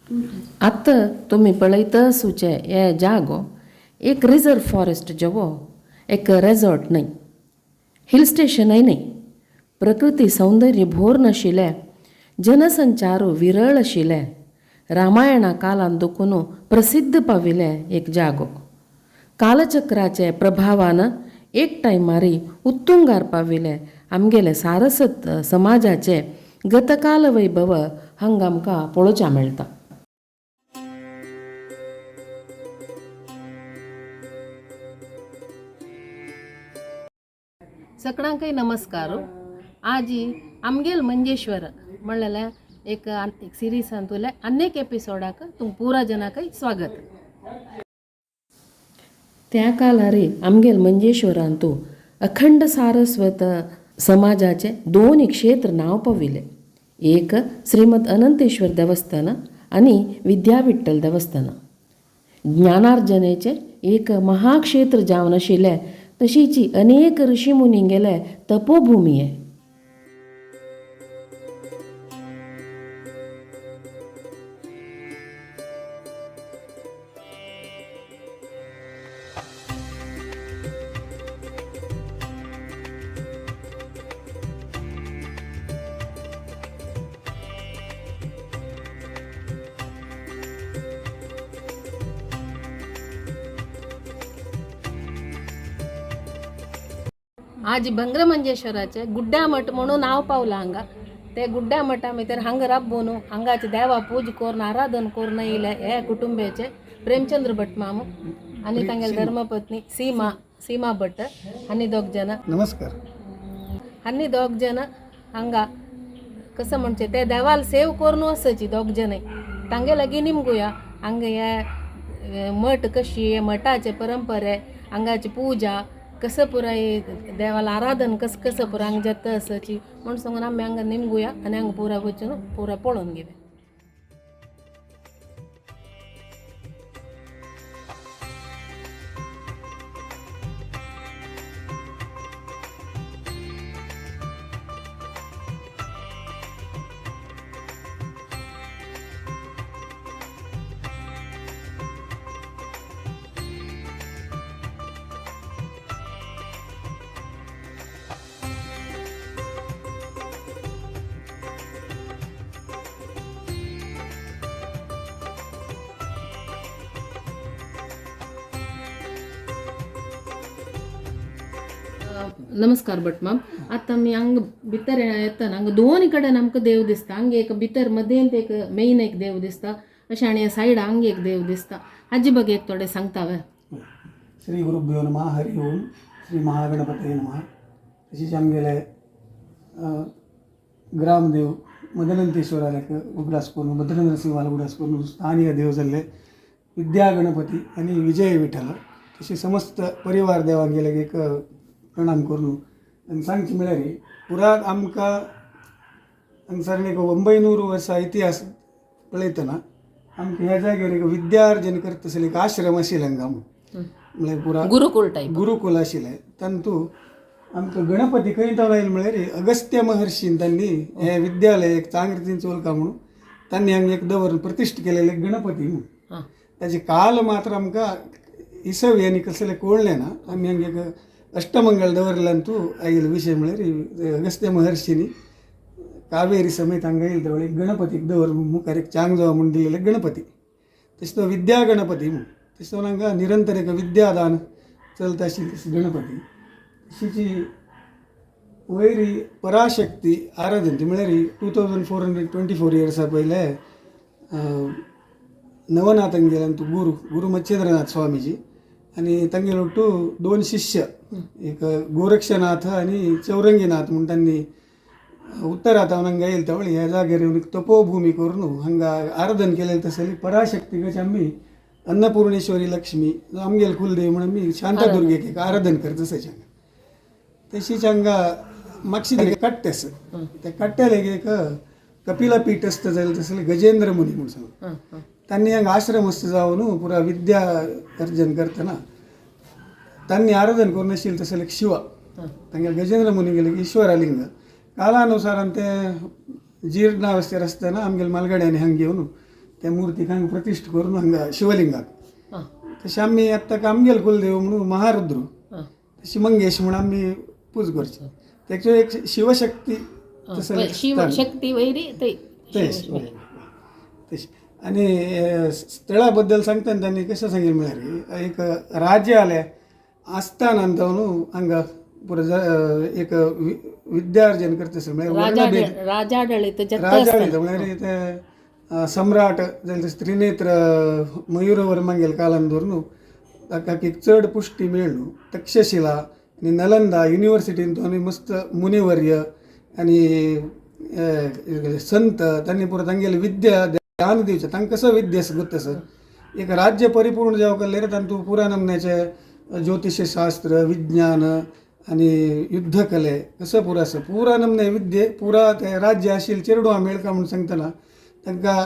आत्ता तुम्ही पळयत सुचे हे जागो एक रिझर्व फॉरेस्ट जवो एक रेझॉर्ट न्हय, हिल स्टेशनय न्हय, प्रकृती सौंदर्य भोर नाशिल्लें, जनसंचारू विरळ आशिल्लें, रामायणा कालान दुखून प्रसिद्ध पाविल्लें एक जागो. कालचक्राचे प्रभावान एक टायमारी उत्तुंगार पाविल्ले आमगेले सारस्वत समाजाचे गतकाल वैभव हांगा आमकां पळोवच्या मेळटा. सगळ्यांकय नमस्कार. आजी आमगेल मंजेश्वर म्हणलेल्या एक सिरीसान तुले अनेक एपिसोडाक तुम पुरा जनाकय स्वागत. त्या कालारी आमगेल मंजेश्वरान तूं अखंड सारस्वत समाजाचे 2 क्षेत्र नाव पाविले. एक श्रीमद अनंतेश्वर देवस्थान आणि विद्या विठ्ठल देवस्थान. ज्ञानार्जनेचे एक महाक्षेत्र जावन आशिल्ले तशीची अनेक ऋषी मुनी गेले तपोभूमी आहे. आज भंगर मंजेश्वराचे गुड्ड्या मठ म्हणून नाव पावला हांगा. ते गुड्ड्या मठा भितर हांगा राबून हांगाचे देवा पूज करून आराधन करून येयले हे कुटुंबाचे प्रेमचंद्र भट मामू आणि तांगेल धर्मपत्नी सीमा भट हानी 2 जन. नमस्कार. हानी 2 जन हांगा कसं म्हणचे ते देवाल सेव करून वचची 2 जन. तांगे लागीं निमगुया हांगा हे मठ कशी हे मठाचे परंपरे हांगाची पूजा कसं पुराय देवाला आराधन कसं पुरा हांगा जाता असाची म्हणून सांगून आमी हांगा निमगुया आनी हांगा पुरा वचून पुरा पळोवन घेवया. नमस्कार भट माम. आता मी हांगा भितर येतना हांगा 2 कडेन आमकां देव दिसता. हांगा एक भितर मदेंत एक मेन एक देव दिसता अशें आनी सायडा हांगा एक देव दिसता. हाजे बगे एक थोडे सांगता वे. श्री गुरुभ्यो नमः. हरि ओम. श्री महागणपतये नमः. तशीच आमगेले ग्रामदेव मदनंतेश्वराक उगडास करून भद्रनरसिंहाला उगडास करून स्थानीय देव जाल्ले विद्या गणपती आणि विजय विठ्ठल तसे समस्त परिवार देवाक गेले एक प्रणाम करून आनी सांगचे म्हळ्यार पुरात आमकां हांगसर एक 900 वर्सां इतिहास पळयतना आमकां ह्या जाग्यार एक विद्यार्जन करता आसले एक आश्रम आशिल्ले हांगा म्हळ्यार पुरा गुरुकुल आशिल्लें. तातूंत आमकां गणपती खंय लायले म्हळ्यार अगस्त्य महर्शीन तांणी हें विद्यालय एक चांगल्या रितीन चलता म्हणून तांणी हांगा एक दवरून प्रतिश्ठ केलेले गणपती म्हणून. ताचे काल मात्र आमकां इसवी आनी कसले कळ्ळें ना. आमी हांगा एक अष्टमंगल दवरल्यान तूं आयिल्लो विशय म्हळ्यार अगस्त्य महर्शीनी कावेरी समेत हांगा येयले त्या वेळी गणपतीक दवर मुखार एक चांग जावं म्हणून दिलेले गणपती. तशें तो विद्या गणपती म्हणून तशें हांगा निरंतर एक विद्यादान चलता आशिल्ली गणपती. तशीची वयरी पराशक्ती आराधन ती म्हळ्यार 2424 इयर्सां पयले नवनाथांक गेल्यान तूं गुरु मच्छेंद्रनाथ स्वामीजी आणि तांगेलो 2 शिष्य एक गोरक्षनाथ आणि चौरंगीनाथ म्हणून त्यांनी उत्तरातावन हांगा येयले त्या वेळी ह्या जाग्यार येवन एक तपोभूमी करून हांगा आराधन केलें. तसली पराशक्ती कशी आमी अन्नपूर्णेश्वरी लक्ष्मी आमगेल कुलदेव म्हणून आमी शांतादुर्गेक एक आराधन करता तशें. तशीच हांगा मातशी कट्टे आसा त्या कट्ट्याक एक कपिला पीठ आसता जाल्यार तसले गजेंद्र मुनी म्हणून सांग तांणी हांगा आश्रमस्थ जावन पुरा विद्या अर्जन करतना तांणी आराधन करून आशिल्लें तसले एक शिवा तांगे गजेंद्र मुनी गेले ईश्वरालिंग कालानुसारान ते जीर्णावस्थेर आसतना आमगेले मालगाड्यांनी हांगा घेवन त्या मूर्तीक हांगा प्रतिश्ठ करून हांगा शिवलिंगाक हां तशें आमी आत्तां आमगेलो कुलदेव म्हणून महारुद्र हां तशी मंगेश म्हणून आमी पूज करची त्याची एक शिवशक्ती तसं एक शिव स्थान. शक्ती वैरी ते तेच तशी आणि स्थळा सांगताना त्यांनी कसं सांगितलं म्हळ्यार एक राज्य आले आस्थान न्हू हांगा एक विद्यार्जन करता म्हळ्यार राजाडळीत राजाळीत म्हळ्यार ते सम्राट जाल्यार त्रिनेत्र मयूरवर्मा कालान धरून ताका एक चड पुश्टी मेळ न्हू तक्षशिला आनी नलंदा युनिवर्सिटीन तो आनी मस्त मुनिवर्य आनी संत तांणी पुरो तांगेली विद्या ध्यान दिवचें तांकां कसो विद्या गुत्तस एक राज्य परिपूर्ण जावं केल्लें तातूंत पुरा नमन्याचे ज्योतिषशास्त्र विज्ञान आनी युद्धकले कसो पुरो आसा पुरा नमने विद्ये पुरा ते राज्य आशिल्लें चेडवां मेळका म्हणून सांगतना तांकां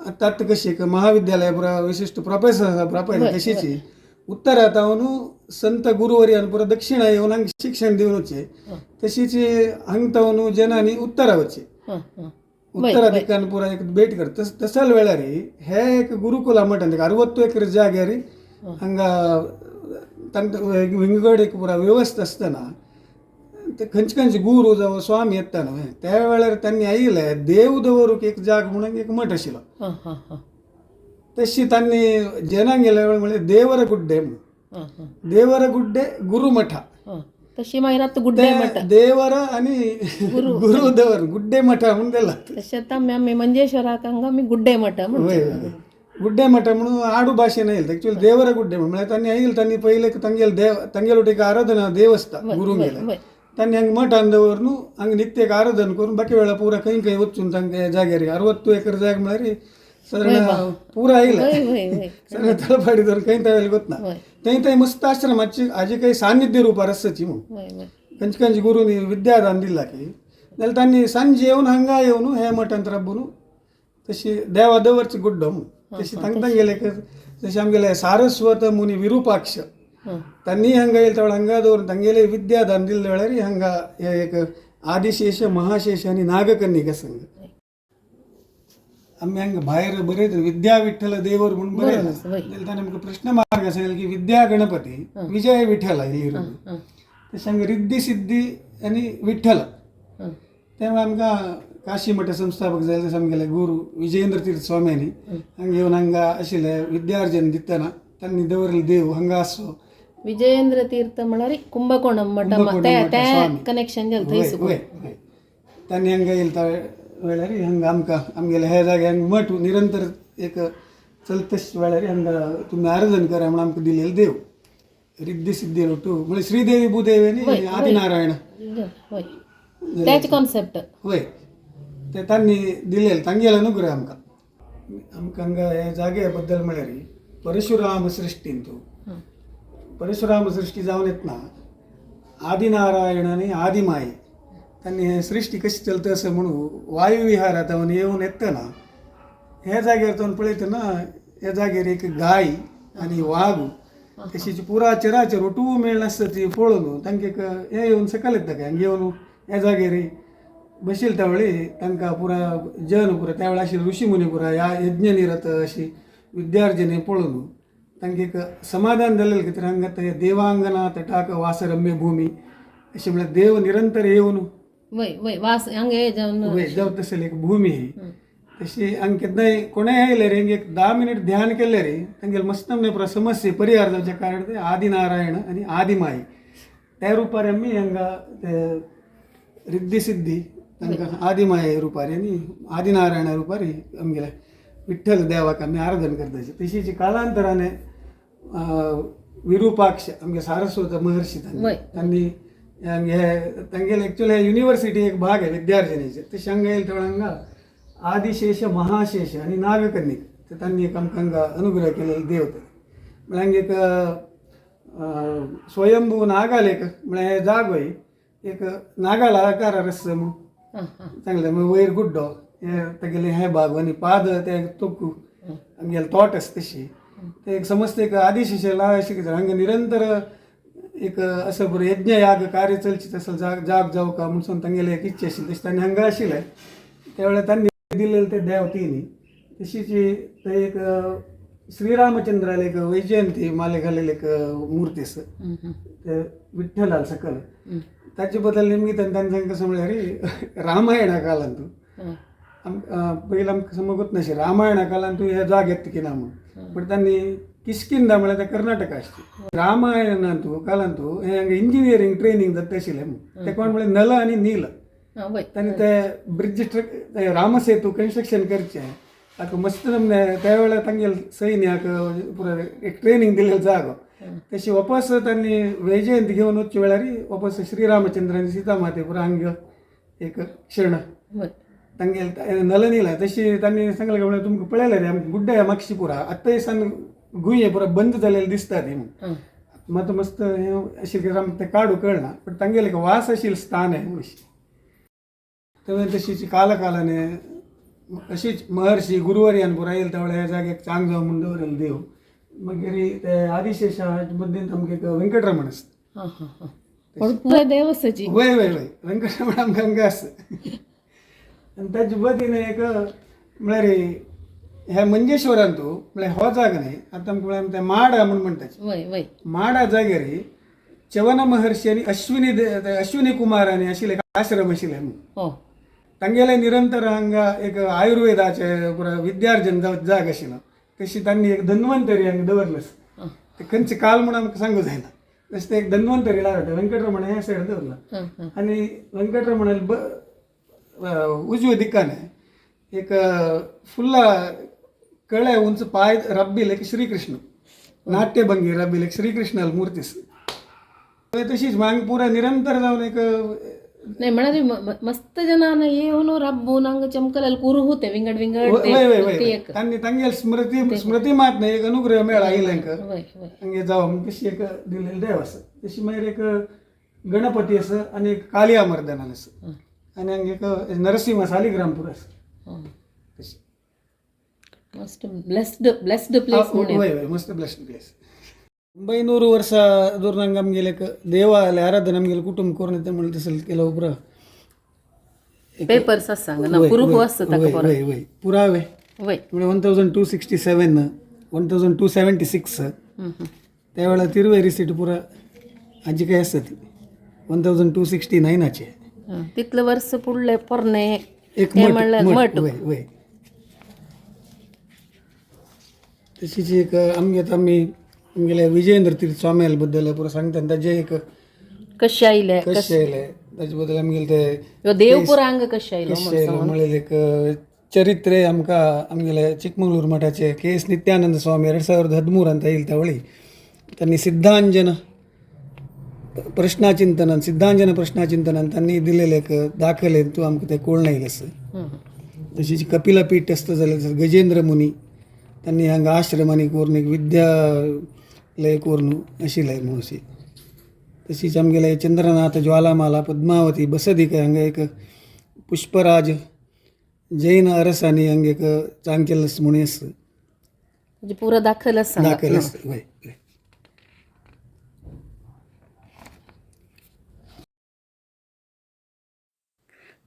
आतां कशी एक महाविद्यालय पुरा विशिश्ट प्रोफेसर आसा प्रोफेसर कशीची उत्तरांत संत गुरुवर्यान पुरा दक्षिणा येवन हांगा शिक्षण दिवन वचचें तशीच हांगा न्हू जनांनी उत्तरा वचचें उत्तरा दिकान पुरा एक भेट करता तशाच वेळार हे एक गुरुकुला म्हणटात 60 एकर जाग्यार हांगा तांकां विंगड एक पुरा व्यवस्था आसतना ते खंयचे गुरू जावं स्वामी येता न्हू त्या वेळार तांणी आयिल्ले देव दवरूंक एक जाग म्हणून एक मठ आशिल्लो तशी तांणी जनांक गेल्या वेळार म्हळ्यार देवरगुड्डे म्हणून देवरगुड्डे गुरुमठ तशी मागीर आतां गुड्डे मठ देवर आनी गुरुदेवर गुड्डे मठ म्हणून दिला तशेंच आमी मंजेश्वराक हांगा आमी गुड्डे मठ गुड्डे मठ म्हणून आडू भाशेन आयिल्ले एक्चुअली देवर गुड्डे म्हणून म्हळ्यार तांणी आयिल्ले तांणी पयले तांगेलो एक आराधना देव आसता गुरू गेले तांणी हांगा मठान दवरून हांगा नित्य आराधन करून बाकी वेळा पुरा खंय वचून तांकां जाग्यार 60 एकर जाग म्हळ्यार सगळें पुरा आयिल्लें सगळें तळपाडी धरून खंय तळेल वतना थंय मस्त आश्रमाची हाजी काही सान्निध्य रुपार आसची म्हणून खंयचे गुरूनी विद्यादान दिला की जाल्यार तांणी सांजे येवन हांगा येवन हे मठांत राबून तशी देवा दवरची गुड्डो म्हणून तशी तांकां गेले जशें आमगेले सारस्वत मुनी विरुपाक्ष तांणी हांगा येयले त्या वेळार हांगा दवरून तांगेले विद्यादान दिल्ले वेळार हांगा हे एक आदिशेश महाशेश आनी नागकन्निका संघ आमी हांगा भायर बरयत विद्या विठ्ठल देवर म्हणून बरयला जाल्यार ताणें आमकां प्रश्न मार्ग सांगले की विद्या गणपती विजय विठ्ठल आयली तशें हांगा रिद्धी सिद्धी आनी विठ्ठल तेव्हा आमकां काशी मठ संस्थापक जाले तशें आमगेले गुरू विजयेंद्र तीर्थ स्वाम्यांनी हांगा येवन हांगा आशिल्ले विद्यार्जन दितना तांणी दवरले देव हांगा आसो विजयेंद्र तीर्थ म्हळ्यार कुंभकोणम मठ त्या कनेक्शन जालें थंय तांणी हांगा येयले त्या वेळार हांगा आमकां आमगेले हे जाग्यार मठ निरंतर एक चलतश वेळार हांगा तुमी आराधन करा म्हणून आमकां दिलेले देव रिद्धी सिद्धी लोटू म्हणजे श्रीदेवी भूदेवी आनी आदिनारायण त्याच कॉन्सेप्ट होय ते तांणी दिलेले तांगेले अनुग्रह आमकां हांगा हे जागे बद्दल म्हळ्यार परशुराम सृश्टीन तूं परशुराम सृश्टी जावन येतना आदिनारायण आनी आदिमाय तांणी हे सृश्टी कशी चलता असं म्हणून वायुविहारांत येवन येतना हे जाग्यार तो पळयतना ह्या जाग्यार एक गाय आनी वाघ तशीच पुरा चराचर ओटू मेळनासता ती पळोवन तांकां एक हे येवन सकयल येता काय घेवन ह्या जाग्यार बशिल्ले त्या वेळी तांकां पुरा जन पुरा त्या वेळार आशिल्ले ऋषी मुनी पुरा ह्या यज्ञनिरत अशी विद्यार्जने पळोवन तांकां एक समाधान जालेलें की हांगा ते देवांगना तटाक वासरम्य भूमी अशें म्हळ्यार देव निरंतर येवन वास हांगा जावं तसली एक भूमी ही तशी हांगा केन्नाय कोणेय आयले रे एक 10 मिनिट ध्यान केल्ले रे तांगेले मस्त पुरा समस्ये परिहार जावचे कारण ते आदिनारायण आनी आदिमाय त्या रुपार आमी हांगा ते रिद्धी सिद्धी तांकां आदिमाय रुपार आनी आदिनारायणा रुपार आमगेले विठ्ठल देवाक आमी आराधन करता तशीच कालांतराने विरुपाक्ष आमगे सारस्वत महर्षी तांणी हे तांगेले एक्चुअली युनिवर्सिटी एक भाग आहे विद्यार्जनेचे तशें हांगा येयले त्या हांगा आदिशेष महाशेष आनी नागकन्निक ते तांणी एक आमकां हांगा अनुग्रह केलेले देव ते म्हळ्यार एक स्वयंभू नागालेक म्हळ्यार हे जागोय एक नागाला आकार रस्ते म्हणून सांगले वयर गुड्डो हे तागेले हे भाग आनी पाद ते तोकू आमगेले तोट आसा तशी ते एक समस्त एक आदिशेषला अशें कितें हांगा निरंतर एक असं बरं यज्ञ याग कार्य चलची तसं जाग जावं का म्हणून तांगेले एक इच्छा आशिल्ली तशी तांणी हांगा आशिल्ले त्या वेळार तांणी दिलेले ते देव तिनी तशीची ते एक श्रीरामचंद्राला एक वैजयंती माले घालेले एक मूर्ती असं ते विठ्ठलाल सकल त्याच्याबद्दल निमित्तान तांच्यां कसं म्हणल्यार अरे रामायणा कालान तूं पहिला आमकां समजत नाशिल्लें रामायणा कालान तूं ह्या जाग्यात की ना म्हणून पण त्यांनी किष्किंधा म्हळ्यार ते कर्नाटका आसची रामायणान तूं कालान तूं हे हांगा इंजिनियरींग ट्रेनिंग जाता आशिल्लें म्हणून ते कोण म्हळ्यार नल आनी नील त्यांनी ते ब्रिज रामसेतू कन्स्ट्रक्शन करचें ताका मस्त नमने त्या वेळार तांगेल सैन्याक पुरो एक ट्रेनिंग दिलेलो जागो तशी वापस त्यांनी वैजयंती घेवन वचचे वेळार वापस श्रीरामचंद्र आनी सीता माते पुरो हांगा एक क्षण तांगेल नल नीला तशी त्यांनी सांगलें काय म्हळ्यार तुमकां पळयलें रे आमकां गुड्डा मागशी पुरा आतां सान गुये पुरो बंद जालेले दिसता ती म्हणून मात मस्त हें आशिल्लें की आमकां तें काडू कळना पण तांगेलें एक वास आशिल्लें स्थान आहे अशी तेव्हा तशीच कालाकालाने अशीच महर्षी गुरुवर्यान पुरो येयले त्या वेळार ह्या जाग्याक चांग जावं म्हणून दवरलेलो देव मागीर ते आदिशेशा मदीं आमकां एक वेंकटरमण आसता देवस्थाची वय वय वय वेंकटरमण आमकां हांगा आसा आनी ताजे मदीं एक म्हळ्यार ह्या मंजेश्वरान तूं म्हळ्यार हो जागो न्ही आतां आमकां म्हळ्यार ते माडा म्हणून म्हणटात माडा जाग्यार च्यवन महर्षी आनी अश्विनी कुमारांनी आशिल्ले आश्रम आशिल्ले म्हणून तांगेले निरंतर हांगा एक आयुर्वेदाचे पुरो विद्यार्जन जाग आशिल्लो तशी तांणी एक धन्वंतरी हांगा दवरलो ते खंयचे काल म्हणून आमकां सांगूं जायना तशें ते एक धन्वंतरी लायता वेंकटरमण ह्या सायड दवरला आनी वेंकटरमणाला उजवे दिकान एक फुल्ला कळे उंच पांय रब्बील एक श्रीकृष्ण नाट्यभंगी रब्बील एक श्रीकृष्णाल मूर्ती तशीच हांगा पुरो निरंतर जावन एक नाही म्हणाले मस्त जनान येवन रब्बून हांगा चमकलेले कुरू होते विंगड विंगड तांणी तांगेल स्मृती मात न्ही एक अनुग्रह मेळ आयिल्ले हांगा जावं तशी एक दिलेली देव आसा तशी मागीर एक गणपती आसा आनी एक कालिया मर्दनाल आसा आनी हांगा एक नरसिंह सालिग्रामपूर आसा तशी मस्त ब्लेस्ड प्लेस वय वय मस्त ब्लेस्ड प्लेस 900 ವರ್ಷ ದೂರನಂಗೆ ನಮಗೆಲ್ಲ ದೇವಾಲಯ ಆರಾಧನೆ ನಮಗೆಲ್ಲ ಕುಟುಂಬ ಕೋರ್ನತೆ म्हणतसल केलो पुरा पेपर्स सांग ना प्रूफ असतं तक वय वय पुरावे वय म्हणजे 1267 1276 त्यावेळेला तिरुवेरी सीट पुरा आजी काय असतं ती 1269 चे तिथलं वर्ष पुढले परने एक मठ वय वय तशीच एक आम्ही आमगेले विजयेंद्र तीर्थ स्वामी बद्दल पुरो सांगतात ताजे एक कशे आयले ताजे बद्दल आमगेले ते देव पुरा हांगा कशे आयलो म्हळ्यार एक चरित्रे आमकां आमगेले चिकमंगळूर मठाचे के.एस. नित्यानंद स्वामी 2013 येयले त्या वेळी त्यांनी सिद्धांजन प्रश्नाचिंतनान त्यांनी दिलेले एक दाखले तूं आमकां ते कळून येयलें आसा तशीच कपिलापीठ असतं जाल्यार गजेंद्र मुनी त्यांनी हांगा आश्रमांनी करून एक विद्यालय करून आशिल्लें म्हणून अशी तशीच आमगेले चंद्रनाथ ज्वालामाला पद्मावती बसदिका हांगा एक पुष्पराज जैन अरसांनी हांगा एक चांग केल्लो म्हणून आसा म्हणजे पुरो दाखल आसा वय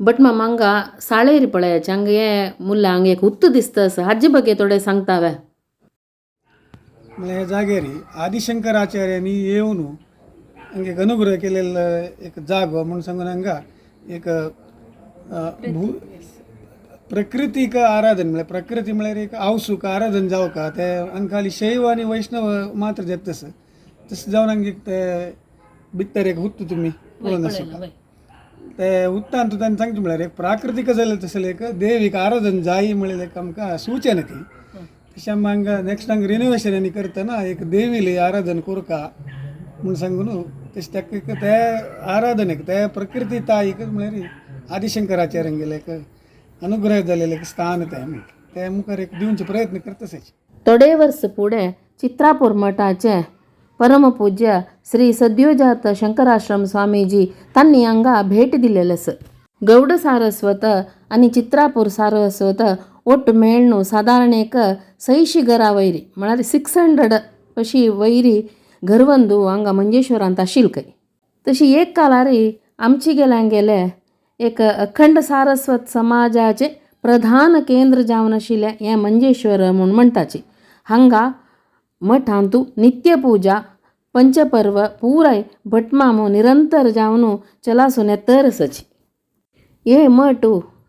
बट ಮಂಗ ಸಾಳೇರಿ ಪಳೆಯಾಚೆ ಹಂಗೆ ಮುಲ್ಲ ಹಂಗೆ ಹುತ್ತು ದಿಸ್ತಸ ಅಜ್ಜಿ ಬಗ್ಗೆ थोडे सांगतावे म्हळ्यार ह्या जाग्यार आदिशंकराचार्यांनी येवन हांगा एक अनुग्रह केलेलो एक जागो म्हणून सांगून हांगा एक प्रकृतीक आराधन म्हळ्यार प्रकृती म्हळ्यार एक आवसूक आराधन जावका ते हांगा खाली शैव आनी वैष्णव मात्र जाता तशें जावन हांगा ते भितर एक हुत्त तुमी पळोवन आसा ते उत्तान तूं तांणी सांगचें म्हळ्यार एक प्राकृतीक जालें तसलें एक देवीक आराधन जायी म्हळ्यार एक आमकां सूचना ती तशें हांगा नेक्स्ट हांगा रिनोवेशन करतना एक देवीले आराधन करका म्हूण सांगून तशें ताका ते आराधनेक ते प्रकृती ताईक म्हळ्यार आदिशंकराचार्यान गेले एक अनुग्रह जालेलें एक स्थान ते मुखार एक दिवचे प्रयत्न करतच थोडे वर्स फुडें चित्रापूर मठाचे परमपूज्य श्री सद्योजात शंकराश्रम स्वामीजी तांणी हांगा भेट दिलेले आसा गौड सारस्वत आनी चित्रापूर सारस्वत ಒಟ್ಟು ಮೇಳ್ನು ಸಾಧಾರಣ एक 600 घरा वयरी म्हळ्यार 600 अशी वयरी घरवंदू हांगा मंजेश्वरांत आशिल्ली खंय तशी एक कालारी आमची गेले एक अखंड सारस्वत समाजाचे प्रधान केंद्र जावन आशिल्लें हें मंजेश्वर म्हूण म्हणटाची. हांगा मठांतू नित्यपूजा पंचपर्व पुराय भटमामो निरंतर जावन चलासून तरसची. हे मठ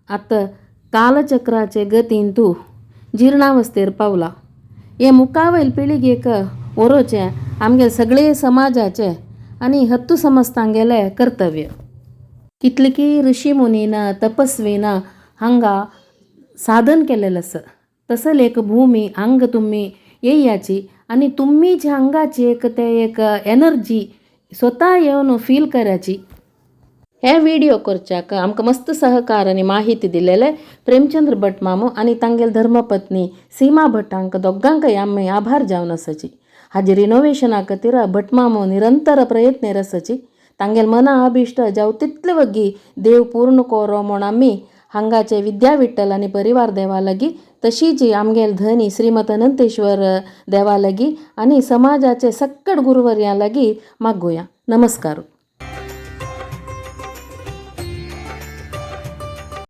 आतां कालचक्राचे गतीन तूं जिर्णावस्थेर पावला. हे मुखावयल पिळगेक व्हरोवचें आमगे सगळे समाजाचें आनी हत्तू समजतांगेलें कर्तव्य. कितलीकी ऋषी मुनीन तपस्वीन हांगा साधन केलेलें आसा. तसल एक भूमी हांगा तुमी येयाची आनी तुमीच्या हांगाची एक एनर्जी स्वता येवन फील कराची. हे व्हिडिओ करच्याक आमकां मस्त सहकार आनी माहिती दिलेले प्रेमचंद्र भट मामो आनी तांगेल धर्मपत्नी सीमा भटांक दोगांकय आमी आभार जावन आसाची. हाजे रिनोवेशना खातीर भट मामो निरंतर प्रयत्नेर आसाची. तांगेल मना अभिश्ट जावं तितले वगी देव पूर्ण करो म्हूण आमी हांगाचे विद्या विठ्ठल आनी परिवार देवा लागीं तशीच आमगेल धनी श्रीमत अनंतेश्वर देवा लागीं आनी समाजाचे सक्कड गुरुवर्यां लागीं मागोया. नमस्कार.